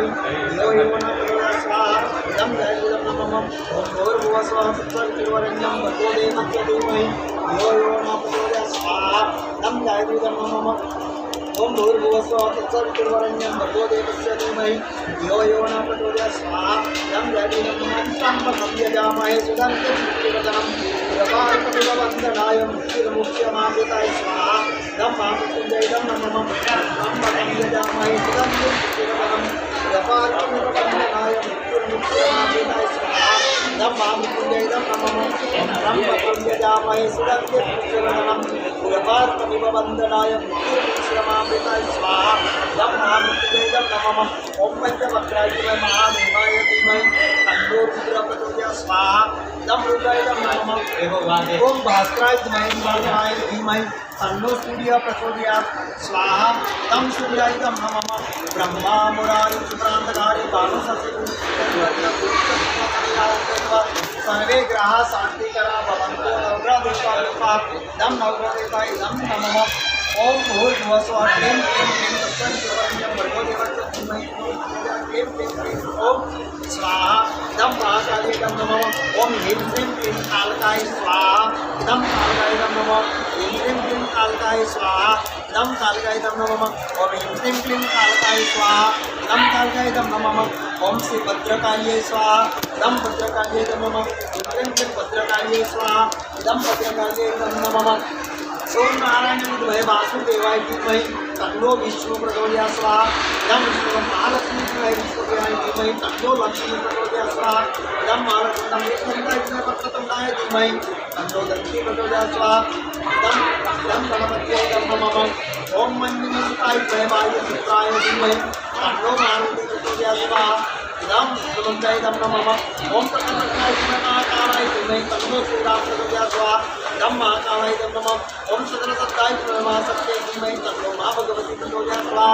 धीमहि धियो यो न प्रचोदयात् स्वाहा इदं जयविदं नमः ओम भूर्भुवस्वः तत्सवितुर्वरेण्यं भर्गो देवस्य धीमहि धियो यो न प्रचोदयात् स्वाहा इदं जयविदं नमः ओम भूर्भुवस्वः तत्सवितुर्वरेण्यं भर्गो देवस्य धीमहि धियो यो न प्रचोदयात् स्वाहा इदं जयविदं नमः त्र्यम्बकं यजामहे सुगन्धिं पुष्टिवर्धनम् कृपार्कमिववन्दनाय मुक्तिर्मुक्ष्यमामृताय स्वाहा इदं महामृत्युञ्जयं नमः त्र्यम्बकं यजामहे सुगन्धिं पुष्टिवर्धनम् कृपार्कमिववन्दनाय मुक्तिर्मुक्ष्यमामृताय स्वाहा इदं महामृत्युञ्जयं नमः त्र्यम्बकं यजामहे सुगन्धिं पुष्टिवर्धनम् कृपार्कमिववन्दनाय मुक्तिर्मुक्ष्यमामृताय स्वाहा इदं महामृत्युञ्जयं नमः ओम पंचवक्त्राय महादेवाय धीमहि तन्नो रुद्रः प्रचोदयात् स्वाहा इदं रुद्रायं नमः ओम भास्कराय धीमहि तन्नो सूर्यः प्रचोदयात् स्वाहा इदं सूर्याय नमः ब्रह्मा मुरारी शुक्रांतकारी भानुसस्य सर्वे ग्रहाः शान्तिकरा भवन्तु नवग्रहदेवताः इदं नवग्रहदेवताय नमः ओम भूर्भुवस्वः क्लीं क्लीं क्लीं तत्सवितुर्वरेण्यं भर्गो देवस्य धीमहि क्लीं क्लीं क्लीं ओम स्वाहा इदं महाकालाय नमः ओम ह्रीं श्रीं क्लीं कालकाय स्वाहा इदं कालकाय नमः ह्रीं श्रीं क्लीं कालकाय स्वाहा इदं कालकाय नमः ओम ह्रीं श्रीं क्लीं कालकाय स्वाहा इदं कालकाय नमः ओम श्री भद्रकाल्यै स्वाहा इदं भद्रकाल्यै नमः ह्रीं श्रीं क्लीं भद्रकाल्यै स्वाहा इदं भद्रकाल्यै नमः ओम नारायण विद्महे वासुदेवाय धीमहि तन्नो विष्णु प्रचोदयात् स्वाहा इदं विष्णु महालक्ष्मी विष्णुदेवाय धीमहि तन्नो लक्ष्मी प्रचोदयात् स्वाहा इदं महालक्ष्मी एकदन्ताय पत्रतुण्डाय धीमहि तन्नो दन्ती प्रचोदयात् स्वाहा इदं गणपतये नमः ओम मंजुनाथाय वायुपुत्राय धीमहि तन्नो मारुति प्रचोदयात् स्वाहा इदं सुमन्ताय नमः ओम प्रकटकाय महाकालाय धीमहि तन्नो श्रीराम प्रचोदयात् स्वाहा इदं महाकालाय नमः ओम सकलसत्ताय महासत्ये धीमहि तन्नो मां भगवती प्रचोदयात् स्वाहा।